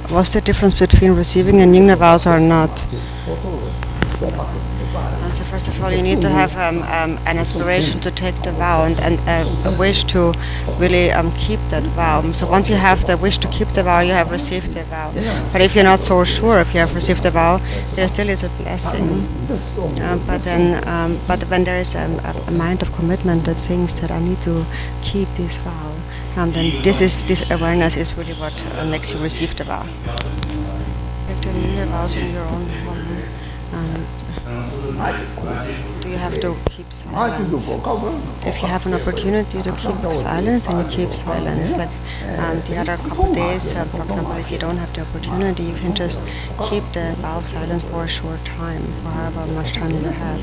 what's the difference between receiving and Nyingna vows or not? So first of all, you need to have an aspiration to take the vow and a wish to really keep that vow. So once you have the wish to keep the vow, you have received the vow. But if you're not so sure if you have received the vow, there still is a blessing. But when there is a mind of commitment that thinks that I need to keep this vow, then this awareness is really what makes you receive the vow. Take the Nyingna vows in your own home. Do you have to keep silence? If you have an opportunity to keep silence, then you keep silence. Like the other couple of days, for example, if you don't have the opportunity, you can just keep the vow of silence for a short time, for however much time you have.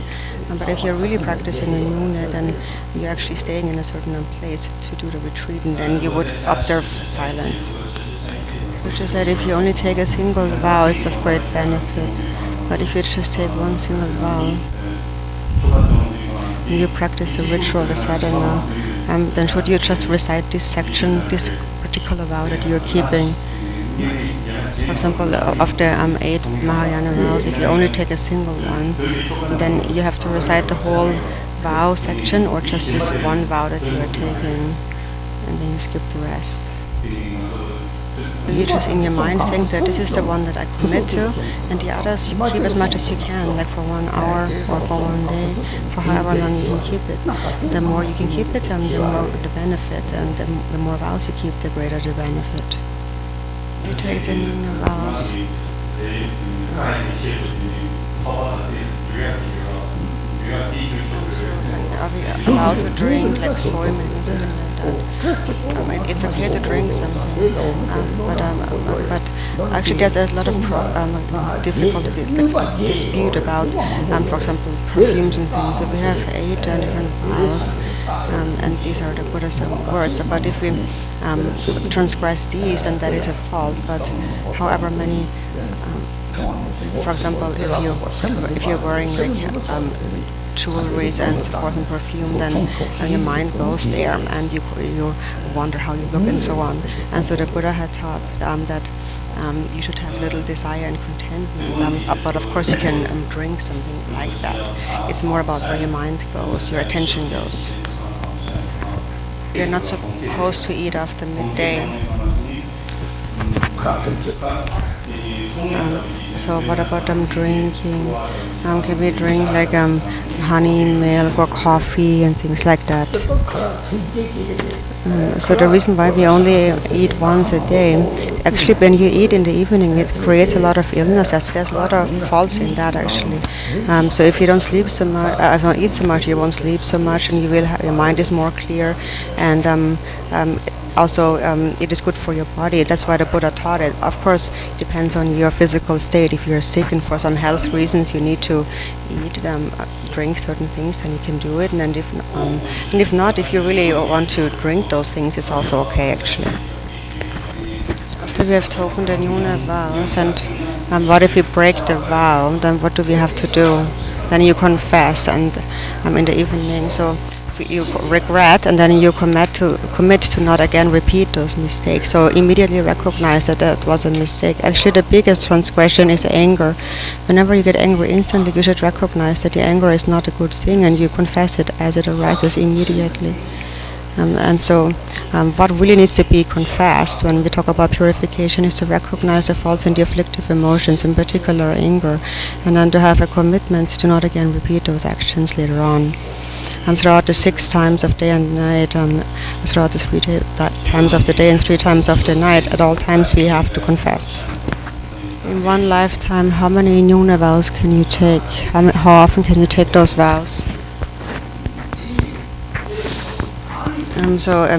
But if you're really practicing in Nyingna, then you're actually staying in a certain place to do the retreat, and then you would observe silence. Which is that if you only take a single vow, it's of great benefit. But if you just take one single vow, and you practice the ritual, the sadhana, then should you just recite this section, this particular vow that you're keeping. For example, of the 8 Mahayana vows, if you only take a single one, then you have to recite the whole vow section or just this one vow that you are taking, and then you skip the rest. You just in your mind think that this is the one that I commit to, and the others you keep as much as you can, like for 1 hour or for 1 day, for however long you can keep it. The more you can keep it, the more the benefit, and the more vows you keep, the greater the benefit. We take the Nyingna vows. So are we allowed to drink like soy milk and something like that? It's okay to drink something, but actually there's a lot of difficulty, like dispute about, for example, perfumes and things. So we have 8 different vows, and these are the Buddha's words. But if we transgress these, then that is a fault. But however many, for example, if you're wearing like jewelries and so forth and perfume, then your mind goes there and you wonder how you look and so on. And so the Buddha had taught that you should have little desire and contentment, but of course you can drink something like that. It's more about where your mind goes, your attention goes. You're not supposed to eat after midday. So what about drinking? Can we drink like honey, milk or coffee and things like that? So the reason why we only eat once a day, actually when you eat in the evening it creates a lot of illnesses. There's a lot of faults in that actually. So if you don't sleep so much, if you don't eat so much, you won't sleep so much, and your mind is more clear, and also, it is good for your body. That's why the Buddha taught it. Of course, it depends on your physical state. If you're sick and for some health reasons you need to eat, drink certain things, then you can do it. And if not, if you really want to drink those things, it's also okay actually. So after we have taken the Nyingna vows, and what if we break the vow? Then what do we have to do? Then you confess, and in the evening. So you regret, and then you commit to not again repeat those mistakes. So immediately recognize that was a mistake. Actually, the biggest transgression is anger. Whenever you get angry instantly, you should recognize that the anger is not a good thing, and you confess it as it arises immediately. And so what really needs to be confessed when we talk about purification is to recognize the faults and the afflictive emotions, in particular anger, and then to have a commitment to not again repeat those actions later on. Throughout the 6 times of day and night, throughout the 3 times of the day and 3 times of the night, at all times we have to confess. In one lifetime, how many Nyingna vows can you take? How often can you take those vows?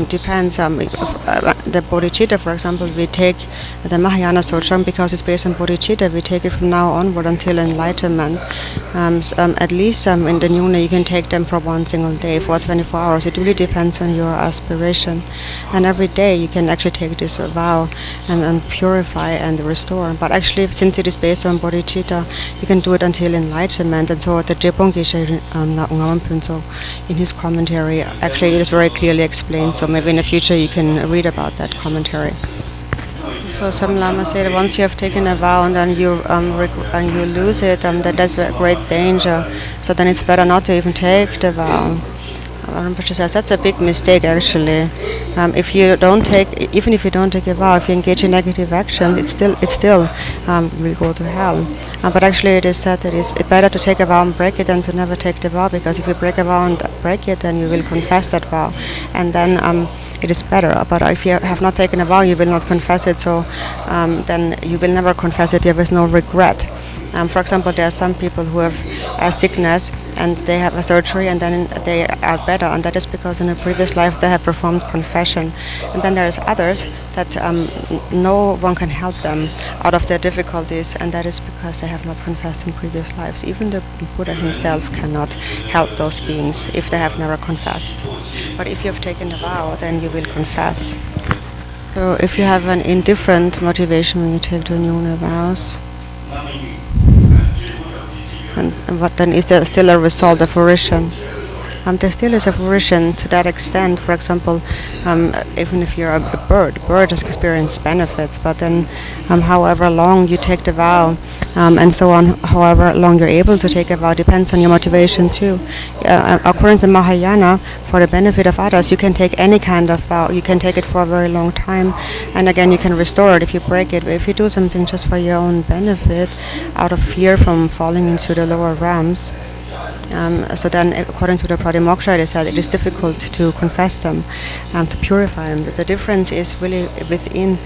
Depends. The bodhicitta, for example, we take the Mahayana Sojam because it's based on bodhicitta. We take it from now onward until enlightenment. At least in the Nyingna you can take them for 1 single day, for 24 hours. It really depends on your aspiration. And every day you can actually take this vow and purify and restore. But actually, since it is based on bodhicitta, you can do it until enlightenment. And so the Jepong Geshe in his commentary, actually it is very clearly explained. So maybe in the future you can read about that commentary. So some Lama say that once you have taken a vow and then and you lose it, that's a great danger. So then it's better not to even take the vow. Rinpoche says that's a big mistake actually. If you don't take, even if you don't take a vow, if you engage in negative action, it's still you will go to hell. But actually, it is said that it's better to take a vow and break it than to never take the vow, because if you break a vow and break it, then you will confess that vow, and then it is better. But if you have not taken a vow, you will not confess it, so then you will never confess it. There is no regret. For example, there are some people who have a sickness and they have a surgery and then they are better, and that is because in a previous life they have performed confession. And then there is others that no one can help them out of their difficulties, and that is because they have not confessed in previous lives. Even the Buddha himself cannot help those beings if they have never confessed. But if you have taken a vow, then you will confess. So if you have an indifferent motivation when you take the Nyingna vows, and what then is there still a result of fruition? There still is a fruition to that extent. For example, even if you're a bird has experienced benefits, but then however long you take the vow, and so on, however long you're able to take a vow, depends on your motivation too. According to Mahayana, for the benefit of others, you can take any kind of vow. You can take it for a very long time, and again you can restore it if you break it. But if you do something just for your own benefit, out of fear from falling into the lower realms, so then, according to the Pratimoksha, it is said it is difficult to confess them, to purify them. The difference is really within,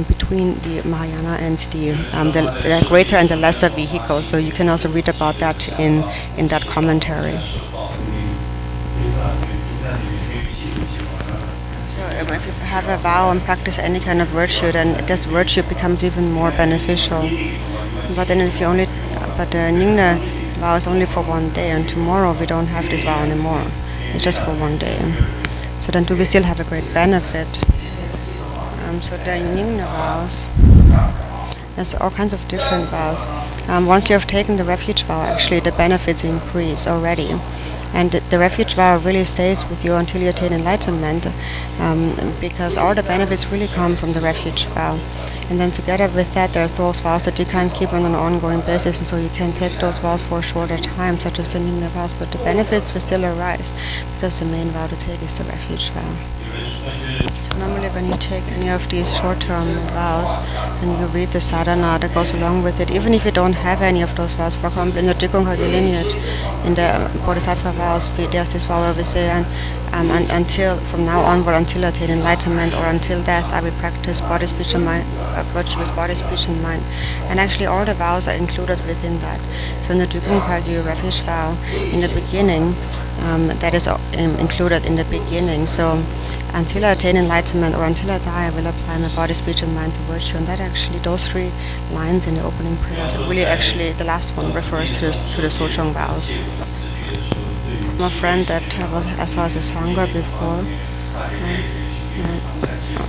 between the Mahayana and the greater and the lesser vehicle. So you can also read about that in that commentary. So if you have a vow and practice any kind of virtue, then this virtue becomes even more beneficial. But then if you only, but the Nyingna vow is only for one day, and tomorrow we don't have this vow anymore. It's just for one day. So then do we still have a great benefit? So the Nyingna vows, there's all kinds of different vows. Once you have taken the refuge vow, actually the benefits increase already. And the refuge vow really stays with you until you attain enlightenment, because all the benefits really come from the refuge vow. And then together with that, there's those vows that you can keep on an ongoing basis, and so you can take those vows for a shorter time, such as the Nyingna vows, but the benefits will still arise, because the main vow to take is the refuge vow. So normally when you take any of these short-term vows, and you read the sadhana that goes along with it, even if you don't have any of those vows, for example, in the Drikungkagi lineage, in the Bodhisattva vows, there's this vow where we say, and until, from now onward, until I attain enlightenment or until death, I will practice body, speech, and mind, virtuous body, speech, and mind. And actually all the vows are included within that. So in the Drikungkagi refuge vow, in the beginning, that is included in the beginning. So until I attain enlightenment or until I die, I will apply my body, speech, and mind to virtue. And that actually, those three lines in the opening prayers, really actually, the last one refers to the Sochong vows. My friend that I saw as a Sangha before,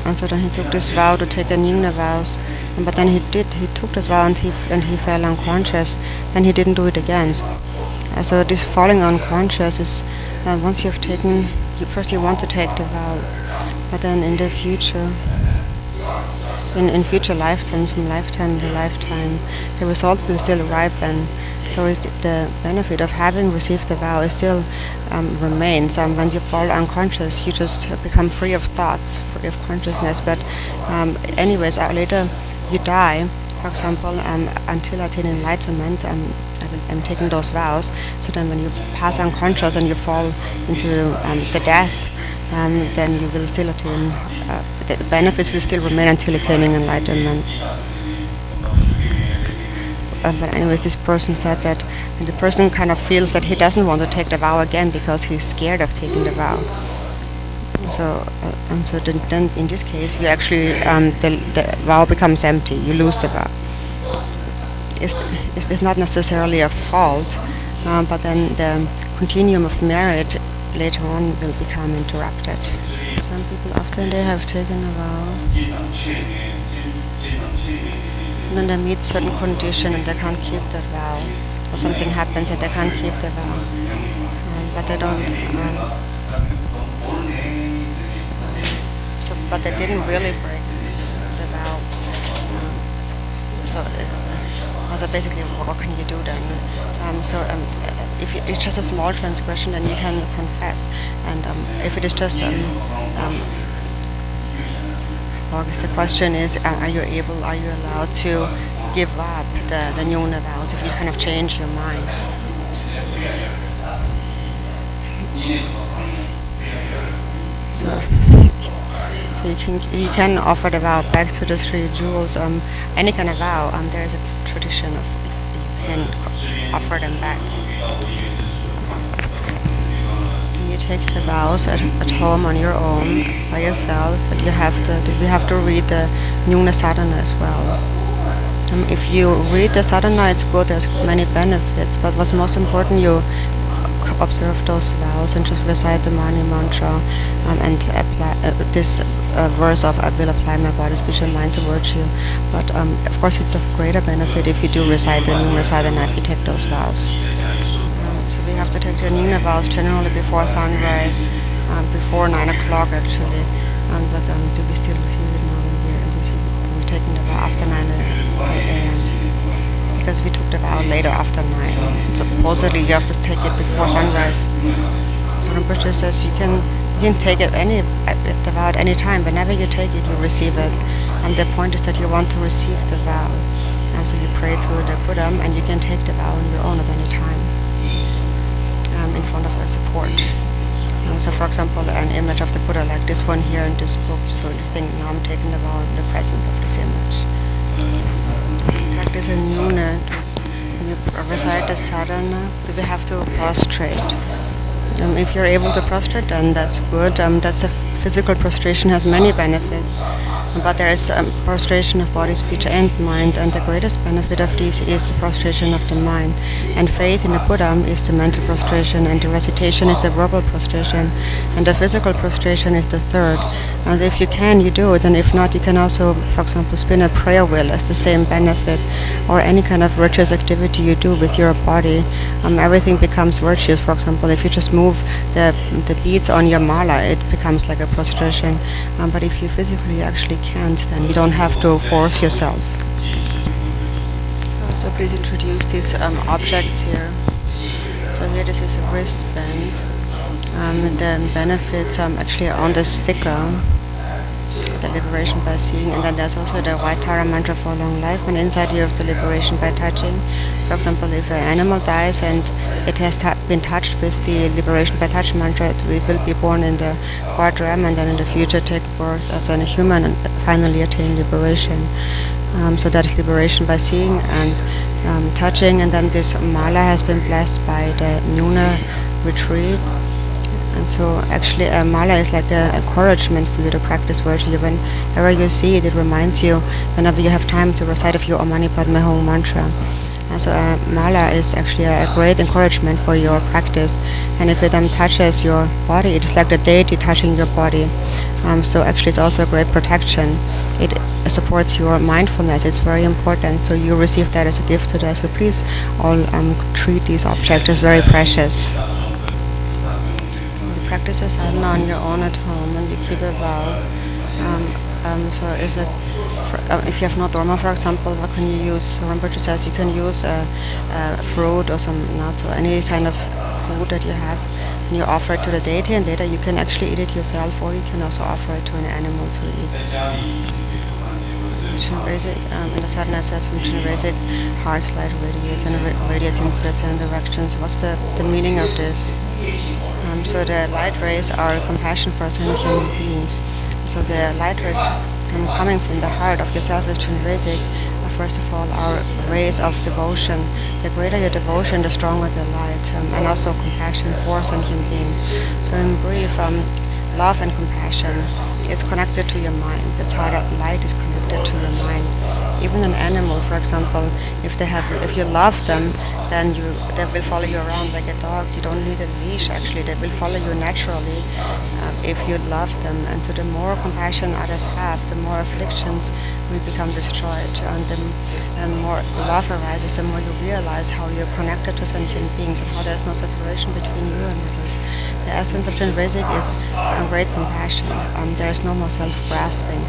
and so then he took this vow to take a Nyingna vows, but then he took this vow and he fell unconscious. Then he didn't do it again. So this falling unconscious is, once you have taken, first you want to take the vow, but then in the future, in future lifetimes, from lifetime to lifetime, the result will still ripen. So the benefit of having received the vow is still remains. When you fall unconscious, you just become free of thoughts, free of consciousness. But anyways, later you die. For example, until I attain enlightenment, I'm taking those vows. So then when you pass unconscious and you fall into the death, then you will still attain, the benefits will still remain until attaining enlightenment. But anyways, this person said that the person kind of feels that he doesn't want to take the vow again because he's scared of taking the vow. So then in this case, you actually, the vow becomes empty. You lose the vow. It's not necessarily a fault, but then the continuum of merit later on will become interrupted. Some people, after they have taken a vow, and then they meet certain condition and they can't keep that vow, or something happens and they can't keep the vow, but they don't. But they didn't really break the vow. So basically, what can you do then? If it's just a small transgression, then you can confess. And if it is just I guess the question is, are you allowed to give up the Nyuna vows if you kind of change your mind? So you can offer the vow back to the three jewels. Any kind of vow, there is a tradition of you can offer them back. You take the vows at home on your own by yourself, but you have to read the Nyuna sadhana as well. If you read the sadhana, it's good. There's many benefits, but what's most important, you observe those vows and just recite the Mani mantra and apply this verse of I will apply my body, speech, and mind to virtue. But of course, it's of greater benefit if you do recite the Nyuna sadhana if you take those vows. So we have to take the Nyuna vows generally before sunrise, before 9 o'clock actually. But do we still receive it now? We're taking the vow after 9 a.m. because we took the vow later after 9. Supposedly you have to take it before sunrise. Rinpoche says you can take it the vow at any time. Whenever you take it, you receive it. And the point is that you want to receive the vow. So you pray to the Buddha and you can take the vow on your own at any time in front of a support. So for example, an image of the Buddha like this one here in this book. So you think, now I'm taking the vow in the presence of this image. Practice a Nyuna. You recite the sadhana. We have to prostrate. If you're able to prostrate, then that's good. That's a physical prostration has many benefits, but there is prostration of body, speech, and mind, and the greatest benefit of these is the prostration of the mind. And faith in the Buddha is the mental prostration, and the recitation is the verbal prostration, and the physical prostration is the third. And if you can, you do it, and if not, you can also, for example, spin a prayer wheel as the same benefit, or any kind of virtuous activity you do with your body. Everything becomes virtuous. For example, if you just move the beads on your mala, it becomes like a prostration. But if you physically actually can't, then you don't have to force yourself. So please introduce these objects here. So here this is a wristband. The benefits actually on the sticker, the liberation by seeing, and then there's also the white Tara mantra for long life, and inside you have the liberation by touching. For example, if an animal dies and it has been touched with the liberation by touch mantra, it will be born in the God realm and then in the future take birth as a human and finally attain liberation. So that is liberation by seeing and touching, and then this mala has been blessed by the Nyuna retreat. And so actually a mala is like the encouragement for you to practice virtue. Whenever you see it, it reminds you whenever you have time to recite a few Om Mani Padme Hum mantra. And so a mala is actually a great encouragement for your practice. And if it touches your body, it is like the deity touching your body. So actually it's also a great protection. It supports your mindfulness. It's very important. So you receive that as a gift today. So please all treat these objects as very precious. Practice your sadhana on your own at home, and you keep a vow. So is it, if you have no dharma, for example, what can you use? So Rinpoche says you can use a fruit or some nuts or any kind of food that you have, and you offer it to the deity, and later you can actually eat it yourself, or you can also offer it to an animal to eat. In the sadhana says from Chinvesic, heart's light radiates and radiates into the 10 directions. What's the meaning of this? So the light rays are compassion for sentient beings. So the light rays coming from the heart of yourself is Chinvesic. First of all, are rays of devotion. The greater your devotion, the stronger the light, and also compassion for sentient beings. So in brief, love and compassion is connected to your mind. That's how that light is connected to your mind. Even an animal, for example, if you love them, then they will follow you around like a dog. You don't need a leash actually. They will follow you naturally if you love them. And so the more compassion others have, the more afflictions will become destroyed. And the more love arises, the more you realize how you're connected to sentient beings and how there's no separation between you and others. The essence of Chinvesic is great compassion. There is no more self-grasping.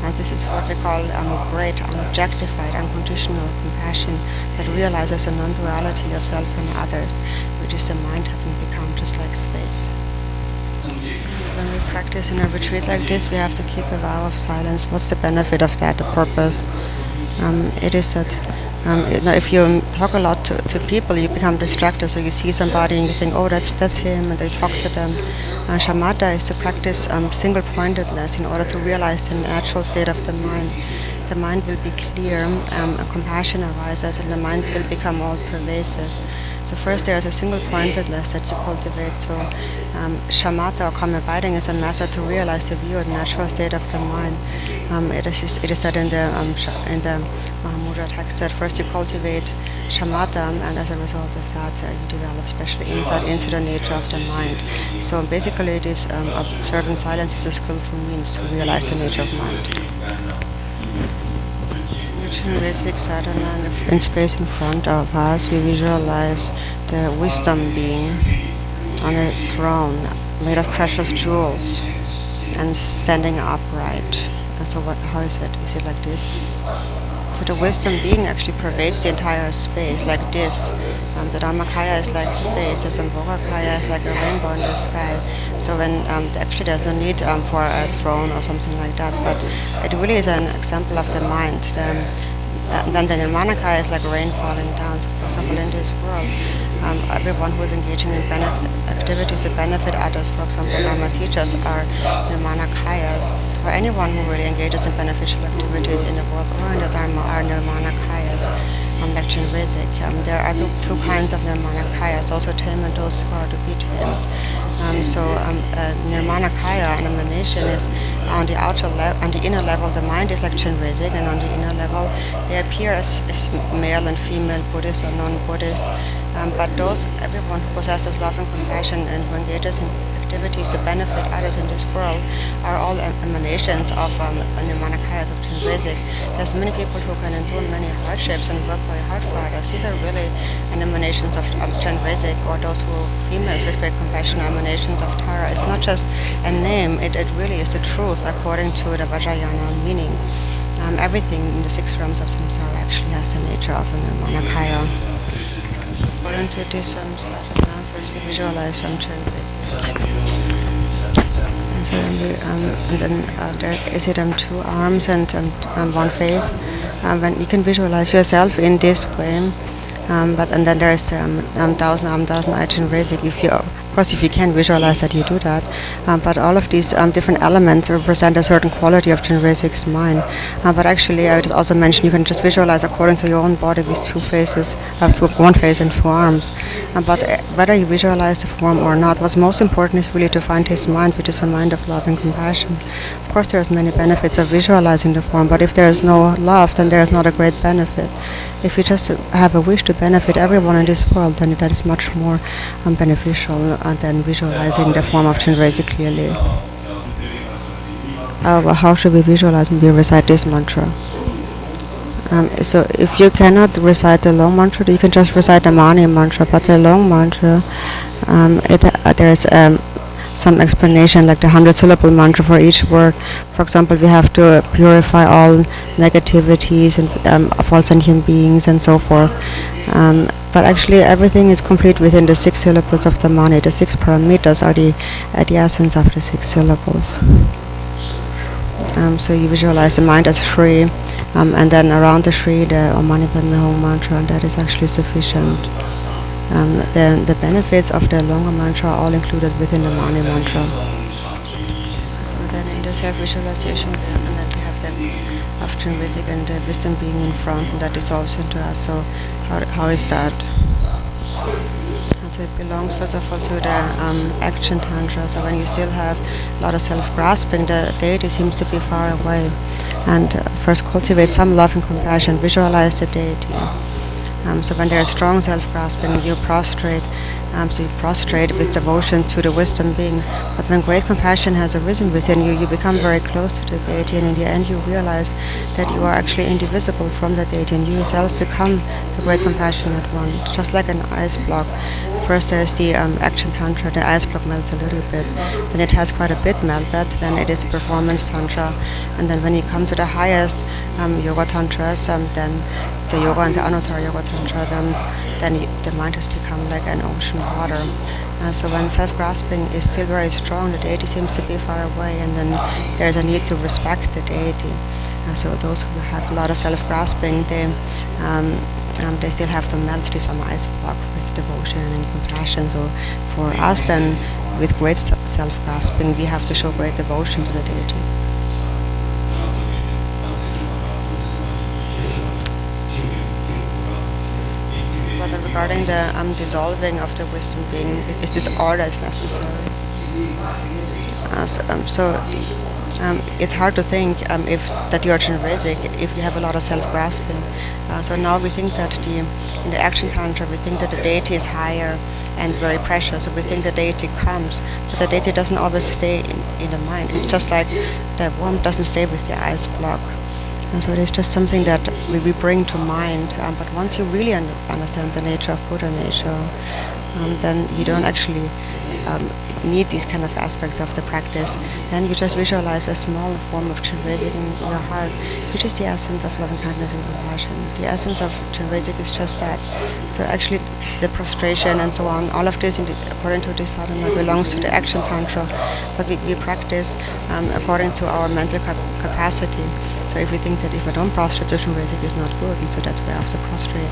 And this is what we call great, unobjectified, unconditional compassion that realizes the non-duality of self and others, which is the mind having become just like space. When we practice in a retreat like this, we have to keep a vow of silence. What's the benefit of that, the purpose? It is that if you talk a lot to people, you become distracted. So you see somebody and you think, oh, that's him, and they talk to them. Shamatha is to practice single-pointedness in order to realize the natural state of the mind. The mind will be clear, compassion arises, and the mind will become all-pervasive. So first there is a single-pointedness that you cultivate. So shamatha or calm abiding is a method to realize the view of the natural state of the mind. It is said in the Mahamudra text that first you cultivate shamatha, and as a result of that you develop special insight into the nature of the mind. So basically it is observing silence is a skillful means to realize the nature of mind. In basic sadhana, in space in front of us, we visualize the wisdom being on a throne made of precious jewels and standing upright. And so how is it? Is it like this? So the wisdom being actually pervades the entire space like this. The Dharmakaya is like space, the Sambhogakaya is like a rainbow in the sky. So when actually there's no need for a throne or something like that, but it really is an example of the mind. Then the Nirmanakaya is like rain falling down. So for example, in this world, everyone who is engaging in activities to benefit others, for example, Dharma teachers are Nirmanakayas, or anyone who really engages in beneficial activities in the world or in the Dharma are Nirmanakayas. Like Chenrezig, there are two kinds of Nirmanakayas, those who tame and those who are to be tamed. Nirmanakaya, an emanation, is on the outer level, on the inner level, the mind is like Chenrezig, and on the inner level, they appear as male and female, Buddhist or non-Buddhist. But everyone who possesses love and compassion and who engages in activities to benefit others in this world are all emanations of Nirmanakayas of Chenrezig. There's many people who can endure many hardships and work very hard for others. These are really emanations of Chenrezig, or those who females with great compassion are emanations of Tara. It's not just a name, it really is the truth according to the Vajrayana meaning. Everything in the 6 realms of samsara actually has the nature of a Nirmanakaya. According to this sadhana, first we visualize Chenrezig. And so then there is it 2 arms and 1 face. When you can visualize yourself in this way, and then there is the 1,000-eye Chenrezig. If you can visualize that, you do that. But all of these different elements represent a certain quality of Chenrezig's mind. But actually, I would also mention you can just visualize according to your own body with 2 faces, 1 face and 2 arms. But whether you visualize the form or not, what's most important is really to find his mind, which is a mind of love and compassion. Of course, there's many benefits of visualizing the form, but if there is no love, then there is not a great benefit. If you just have a wish to benefit everyone in this world, then that is much more beneficial than visualizing the form of Chenrezig clearly. How should we visualize? We recite this mantra. So if you cannot recite the long mantra, you can just recite the Mani mantra. But the long mantra, there is some explanation, like the 100-syllable mantra for each word. For example, we have to purify all negativities and of all sentient beings and so forth. But actually, everything is complete within the 6 syllables of the Mani. The 6 paramitas are the essence of the 6 syllables. So you visualize the mind as Shri, and then around the Shri, the Om Mani Padme Hum mantra, and that is actually sufficient. The benefits of the longer mantra are all included within the Mani mantra. So then in the self-visualization, and then we have the Chenrezig and the wisdom being in front, and that dissolves into us. So how is that? And so it belongs first of all to the action tantra. So when you still have a lot of self-grasping, the deity seems to be far away. And first cultivate some love and compassion, visualize the deity. So when there is strong self-grasping, you prostrate. So you prostrate with devotion to the wisdom being. But when great compassion has arisen within you, you become very close to the deity, and in the end you realize that you are actually indivisible from the deity, and you yourself become the great compassionate one, just like an ice block first there's the action tantra. The ice block melts a little bit. When it has quite a bit melted, then it is a performance tantra. And then when you come to the highest yoga tantras, then the yoga and the Anuttara yoga tantra, then the mind has become like an ocean water. So when self-grasping is still very strong, the deity seems to be far away, and then there's a need to respect the deity. So those who have a lot of self-grasping, they still have to melt this ice block with devotion and compassion. So for us then, with great self-grasping, we have to show great devotion to the deity. But regarding the dissolving of the wisdom being, is this order is necessary? It's hard to think if that you are Chinresic if you have a lot of self-grasping. So now we think that in the action tantra we think that the deity is higher and very precious. So we think the deity comes, but the deity doesn't always stay in the mind. It's just like the warmth doesn't stay with the ice block. And so it is just something that we bring to mind. But once you really understand the nature of Buddha nature, then you don't actually need these kind of aspects of the practice. Then you just visualize a small form of Chinresic in your heart, which is the essence of loving kindness and compassion. The essence of Chinresic is just that. So actually the prostration and so on, all of this according to this sadhana belongs to the action tantra, but we practice according to our mental capacity. So if we think that if I don't prostrate, so Chinresic is not good, and so that's why I have to prostrate,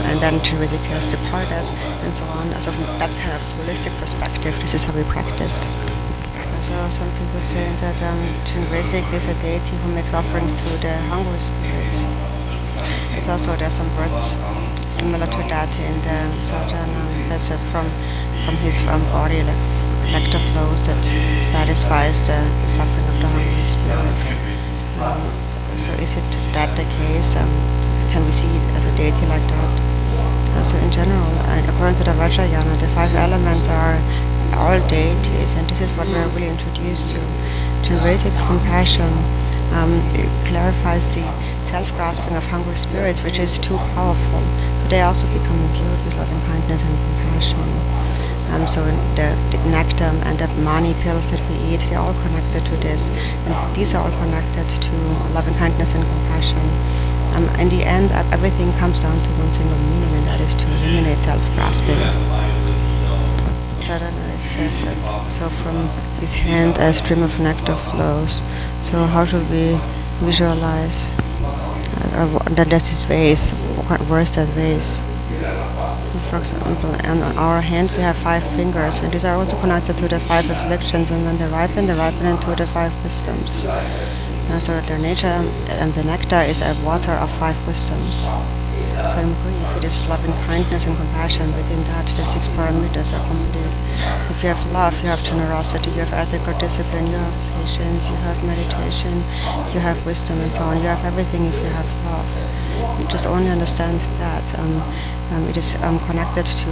and then Chinresic has departed, and so on. So from that kind of holistic perspective, this is how we practice. So some people say that Chinresic is a deity who makes offerings to the hungry spirits. It's also, there's some words similar to that in the sadhana. It says that from his body, like nectar flows that satisfies the suffering of the hungry spirits. So is it that the case? Can we see it as a deity like that? So in general, according to the Vajrayana, the 5 elements are all deities, and this is what we're really introduced to. Chinresic's compassion clarifies the self-grasping of hungry spirits, which is too powerful. So they also become imbued with loving kindness and compassion. So the nectar and the mani pills that we eat, they're all connected to this. And these are all connected to loving kindness and compassion. In the end, everything comes down to one single meaning, and that is to eliminate self-grasping. Sadhana, it says that, so from his hand a stream of nectar flows. So how should we visualize that there's this vase? Where is that vase? For example, on our hand we have 5 fingers, and these are also connected to the 5 afflictions, and when they ripen into the 5 wisdoms. So their nature and the nectar is a water of 5 wisdoms. So in brief, it is loving kindness and compassion. Within that, the 6 paramitas are complete. If you have love, you have generosity, you have ethical discipline, you have patience, you have meditation, you have wisdom, and so on. You have everything if you have love. You just only understand that it is connected to,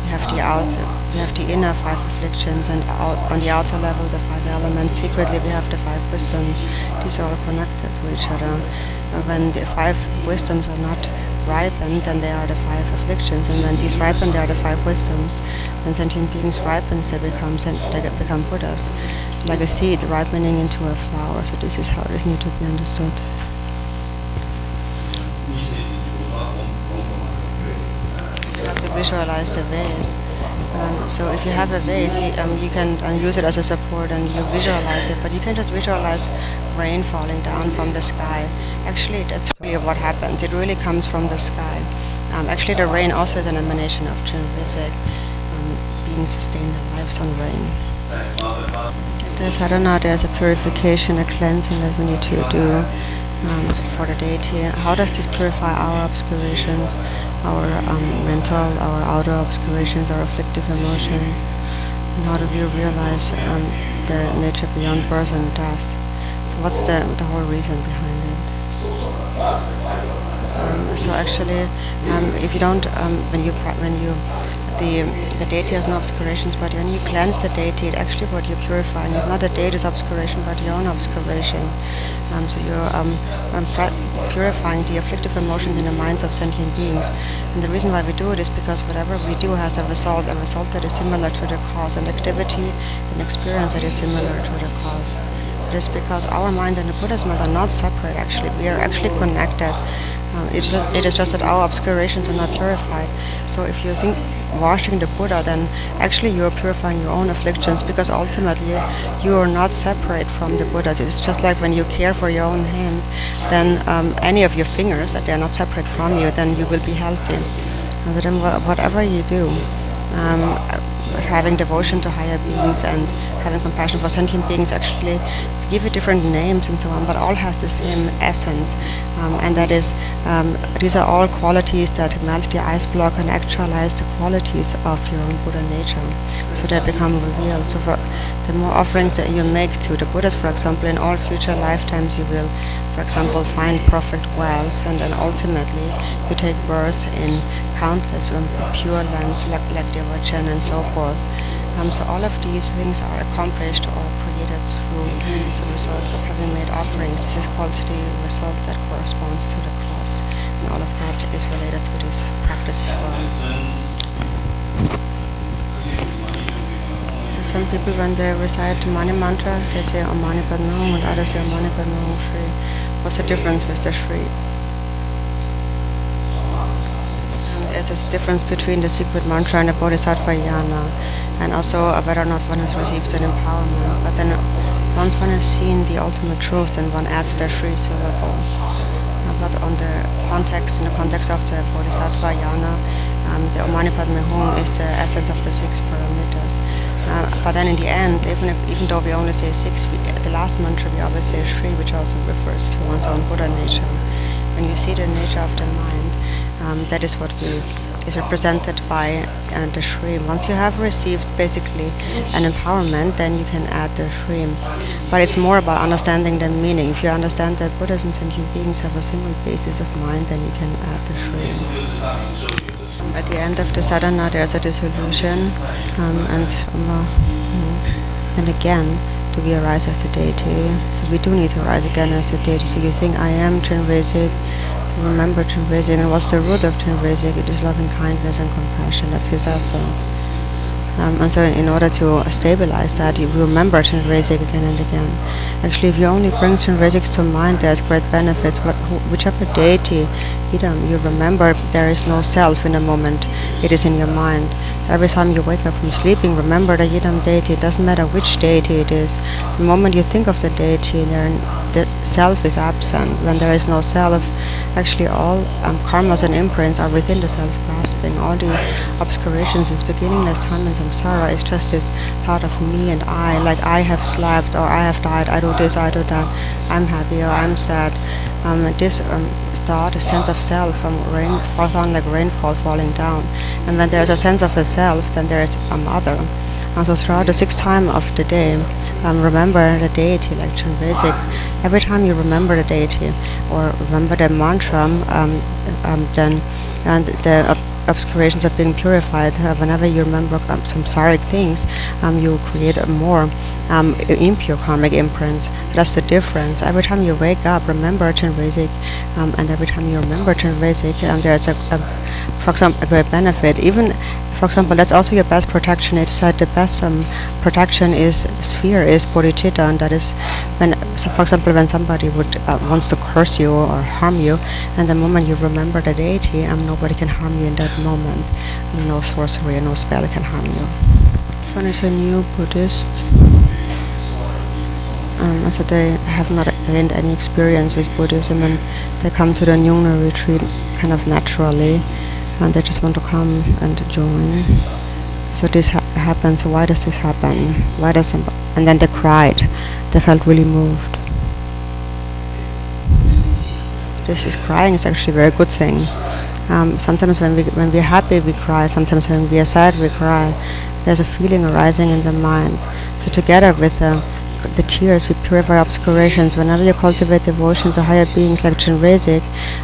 we have the inner 5 afflictions, and on the outer level the 5 elements. Secretly we have the 5 wisdoms. These are all connected to each other. When the 5 wisdoms are not ripened, then they are the 5 afflictions, and when these ripen, they are the 5 wisdoms. When sentient beings ripen, they become Buddhas, like a seed ripening into a flower. So this is how this needs to be understood. You have to visualize the vase. So if you have a vase, you can use it as a support, and you visualize it, but you can just visualize rain falling down from the sky. Actually, that's really what happens. It really comes from the sky. Actually, the rain also is an emanation of Chinresic, being sustained their lives on rain. The sadhana, there's a purification, a cleansing that we need to do for the deity. How does this purify our obscurations, our mental, our outer obscurations, our afflictive emotions? And how do we realize the nature beyond birth and death? So what's the whole reason behind it? So actually, if you don't, when you the deity has no obscurations, but when you cleanse the deity, it actually what you're purifying is not the deity's obscuration, but your own obscuration. So you're purifying the afflictive emotions in the minds of sentient beings. And the reason why we do it is because whatever we do has a result that is similar to the cause, an activity, an experience that is similar to the cause. It is because our mind and the Buddha's mind are not separate, actually. We are actually connected. It is just that our obscurations are not purified. So if you think washing the Buddha, then actually you are purifying your own afflictions, because ultimately you are not separate from the Buddhas. It's just like when you care for your own hand, then any of your fingers, that they are not separate from you, then you will be healthy. And then whatever you do, having devotion to higher beings and having compassion for sentient beings, actually give it different names and so on, but all has the same essence, and that is these are all qualities that melt the ice block and actualize the qualities of your own Buddha nature, so they become revealed. So for the more offerings that you make to the Buddhas, for example, in all future lifetimes you will, for example, find perfect wells, and then ultimately you take birth in countless pure lands like Garchen and so forth. So all of these things are accomplished or created through the results of having made offerings. This is called the result that corresponds to the cause, and all of that is related to this practice as well. Some people, when they recite the Mani mantra, they say Om Mani Padme Hum, and others say Om Mani Padme Hum Shri. What's the difference with the Shri? There's a difference between the secret mantra and the Bodhisattva yana, and also whether or not one has received an empowerment. But then once one has seen the ultimate truth, then one adds the Shri syllable. But in the context of the Bodhisattva yana, the Om Mani Padme Hum is the essence of the 6 paramitas. But then in the end, even though we only say 6, the last mantra we always say Shri, which also refers to one's own Buddha nature. When you see the nature of the mind, that is what is represented by the Shri. Once you have received basically an empowerment, then you can add the Shri. But it's more about understanding the meaning. If you understand that Buddhas and sentient beings have a single basis of mind, then you can add the Shri. At the end of the sadhana, there's a dissolution, and again, do we arise as the deity? So we do need to arise again as the deity. So you think, I am Chenrezig, remember Chenrezig, and what's the root of Chenrezig? It is loving kindness and compassion. That's his essence. And so in order to stabilize that, you remember Chenrezig again and again. Actually, if you only bring Chenrezig to mind, there's great benefits, but whichever deity you remember, there is no self in the moment. It is in your mind. So every time you wake up from sleeping, remember the Yidam deity. It doesn't matter which deity it is. The moment you think of the deity, the self is absent. When there is no self, actually all karmas and imprints are within the self-grasping. All the obscurations, this beginningless time and samsara is just this thought of me and I, like I have slept or I have died, I do this, I do that, I'm happy or I'm sad. This thought, a sense of self, rain falls on like rainfall falling down. And when there's a sense of a self, then there is a mother. And so throughout the 6th time of the day, remember the deity like Chenrezig. Every time you remember the deity or remember the mantra, then the obscurations are being purified. Whenever you remember samsaric things, you create more impure karmic imprints. That's the difference. Every time you wake up, remember Chenrezig, and every time you remember Chenrezig, there's for example, a great benefit. Even, for example, that's also your best protection. It said the best protection is sphere is bodhicitta, and that is when, so for example, when somebody wants to curse you or harm you, and the moment you remember the deity, nobody can harm you in that moment. No sorcery and no spell can harm you. If one is a new Buddhist, so they have not gained any experience with Buddhism, and they come to the Nyungna retreat kind of naturally, and they just want to come and join. So this happens. So why does this happen? And then they cried. They felt really moved. This is crying is actually a very good thing. Sometimes when we're happy we cry. Sometimes when we are sad we cry. There's a feeling arising in the mind. So together with the the tears, we purify obscurations. Whenever you cultivate devotion to higher beings like Chenrezig,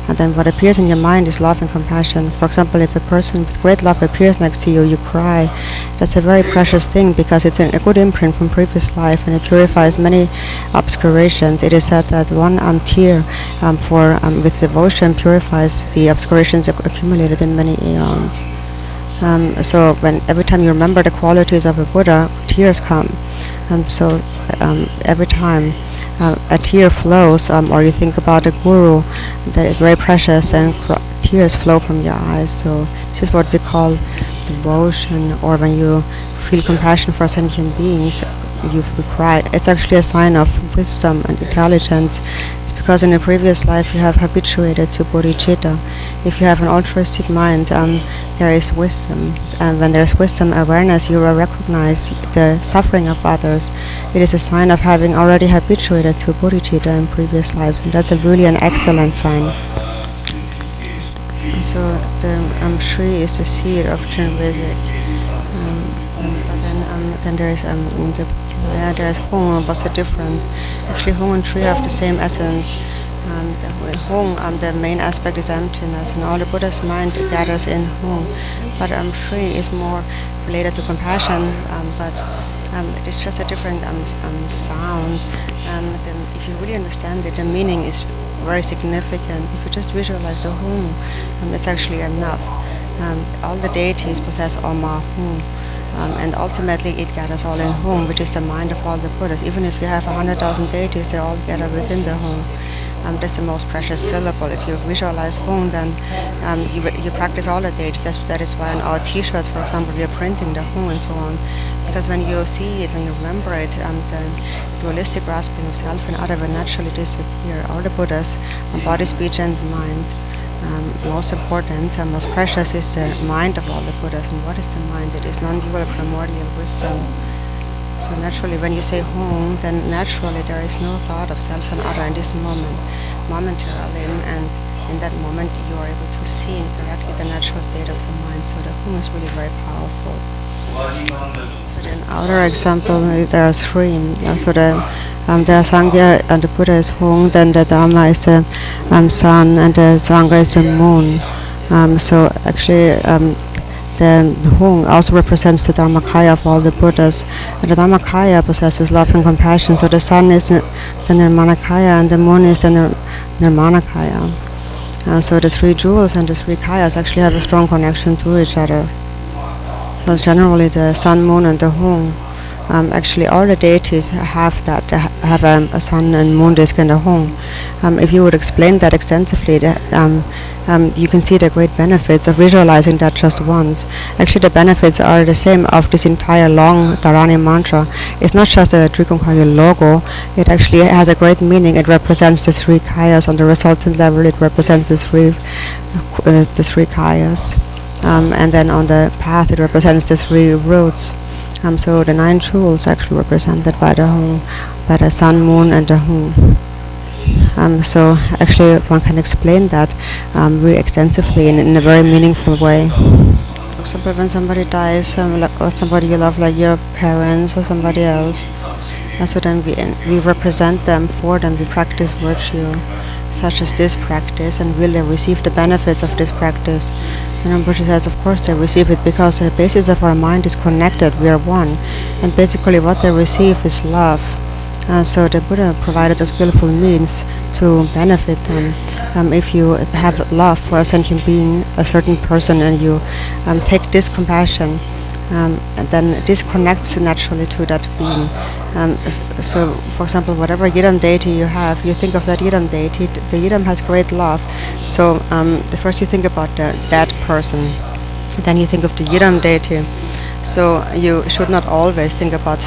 and then what appears in your mind is love and compassion. For example, if a person with great love appears next to you, you cry. That's a very precious thing because it's a good imprint from previous life, and it purifies many obscurations. It is said that one tear with devotion purifies the obscurations accumulated in many eons. So every time you remember the qualities of a Buddha, tears come. Every time a tear flows, or you think about a guru that is very precious, and tears flow from your eyes. So this is what we call devotion, or when you feel compassion for sentient beings, you cry. It's actually a sign of wisdom and intelligence. It's because in a previous life you have habituated to bodhicitta. If you have an altruistic mind, there is wisdom. And when there is wisdom awareness, you will recognize the suffering of others. It is a sign of having already habituated to bodhicitta in previous lives, and that's really an excellent sign. So the tree is the seed of Chenrezig. Then there is there is Hong. What's the difference? Actually, Hong and tree have the same essence. The Hong, the main aspect is emptiness, and all the Buddha's mind gathers in Hong. But tree is more related to compassion, but it's just a different sound. If you really understand it, the meaning is very significant. If you just visualize the Hong, it's actually enough. All the deities possess Oma Hong. And ultimately it gathers all in Hong, which is the mind of all the Buddhas. Even if you have 100,000 deities, they all gather within the Hong. That's the most precious syllable. If you visualize Hong, then you practice all the deities. That is why on our T-shirts, for example, we are printing the Hong and so on. Because when you see it, when you remember it, the dualistic grasping of self and other will naturally disappear. All the Buddhas, body, speech, and mind. Most important and most precious is the mind of all the Buddhas. And what is the mind? It is non-dual primordial wisdom. So naturally, when you say Hong, then naturally there is no thought of self and other in this moment, momentarily, and in that moment you are able to see directly the natural state of the mind. So the Hong is really very powerful. So the outer example, there are three. So the Sangha and the Buddha is Hong, then the Dharma is the sun, and the Sangha is the moon. So actually the Hong also represents the Dharmakaya of all the Buddhas. And the Dharmakaya possesses love and compassion. So the sun is the Nirmanakaya, and the moon is the Nirmanakaya. So the three jewels and the three kayas actually have a strong connection to each other. Because generally the sun, moon, and the Hong, actually all the deities have that. They have a sun and moon disk and a Hong. If you would explain that extensively, you can see the great benefits of visualizing that just once. Actually, the benefits are the same of this entire long Dharani mantra. It's not just a Trikunkaya logo. It actually has a great meaning. It represents the three kayas. On the resultant level, it represents the three kayas. And then on the path, it represents the three roads. So the 9 jewels actually represented by the Hong, by the sun, moon, and the Hong. So actually one can explain that very extensively in a very meaningful way. For example, when somebody dies, or somebody you love, like your parents or somebody else, so then we represent them for them. We practice virtue, such as this practice, and will they receive the benefits of this practice? And Rinpoche says, of course they receive it, because the basis of our mind is connected, we are one. And basically what they receive is love. So the Buddha provided a skillful means to benefit them. If you have love for a sentient being, a certain person, and you take this compassion, and then this connects naturally to that being. So, for example, whatever Yidam deity you have, you think of that Yidam deity. The Yidam has great love. So, first you think about that person, then you think of the Yidam deity. So you should not always think about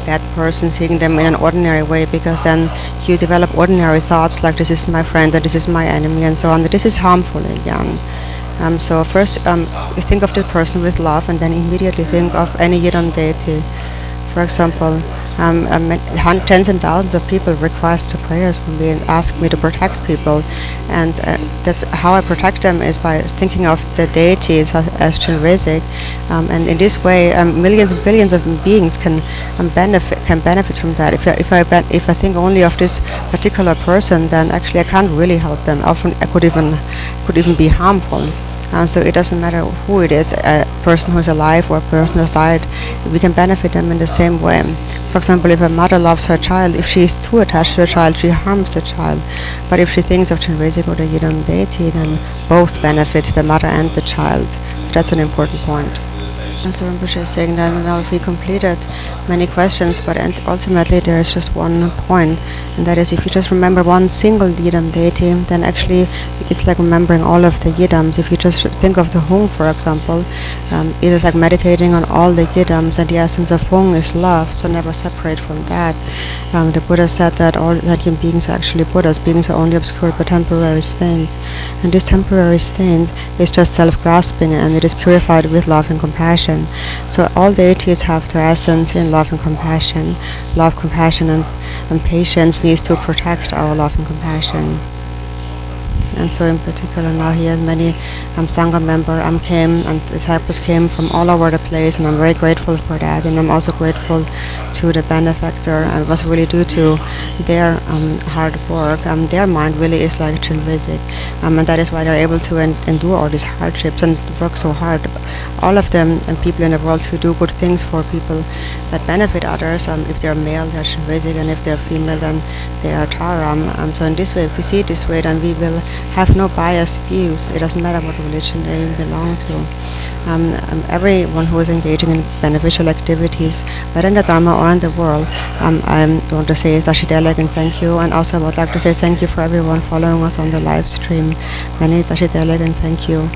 that person, seeing them in an ordinary way, because then you develop ordinary thoughts like this is my friend, and this is my enemy, and so on. This is harmful again. So first you think of the person with love, and then immediately think of any Yidam deity. For example, tens and thousands of people request prayers from me and ask me to protect people, and that's how I protect them, is by thinking of the deities as Chinrizic, and in this way millions and billions of beings can benefit from that. If I think only of this particular person, then actually I can't really help them. Often I could even be harmful. So it doesn't matter who it is, a person who's alive or a person who's died, we can benefit them in the same way. For example, if a mother loves her child, if she is too attached to her child, she harms the child. But if she thinks of Chinrizic or the Yidam deity, then both benefit, the mother and the child. So that's an important point. So Rinpoche is saying that now we completed many questions, but ultimately there is just one point, and that is if you just remember one single Yidam deity, then actually it's like remembering all of the Yidams. If you just think of the Hung, for example, it is like meditating on all the Yidams, and the essence of Hung is love, so never separate from that. The Buddha said that all sentient beings are actually Buddhas. Beings are only obscured by temporary stains, and this temporary stain is just self-grasping, and it is purified with love and compassion. So all deities have their essence in love and compassion. Love, compassion, and patience needs to protect our love and compassion. And so in particular now here many Sangha members came, and disciples came from all over the place, and I'm very grateful for that. And I'm also grateful to the benefactor, and it was really due to their hard work. Their mind really is like Chinrizic, and that is why they're able to endure all these hardships and work so hard. All of them and people in the world who do good things for people that benefit others, if they're male, they're Chinrizic, and if they're female, then they are Taram. So in this way, if we see it this way, then we will have no biased views. It doesn't matter what religion they belong to. Everyone who is engaging in beneficial activities, whether in the Dharma or in the world, I want to say Dashidelek and thank you, and also I would like to say thank you for everyone following us on the live stream. Many Dashidelek and thank you.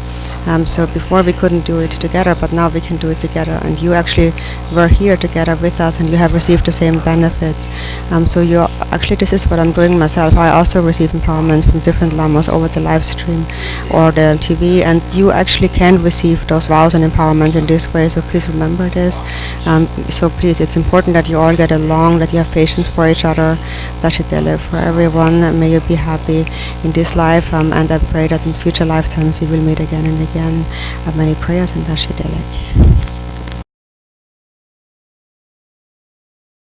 So before we couldn't do it together, but now we can do it together, and you actually were here together with us, and you have received the same benefits. So you actually, this is what I'm doing myself. I also receive empowerment from different lamas over the live stream or the TV, and you actually can receive those vows and empowerment in this way. So please remember this. So please, it's important that you all get along, that you have patience for each other. Dashidele for everyone. May you be happy in this life, and I pray that in future lifetimes we will meet again and again. Many prayers and Dashidelek.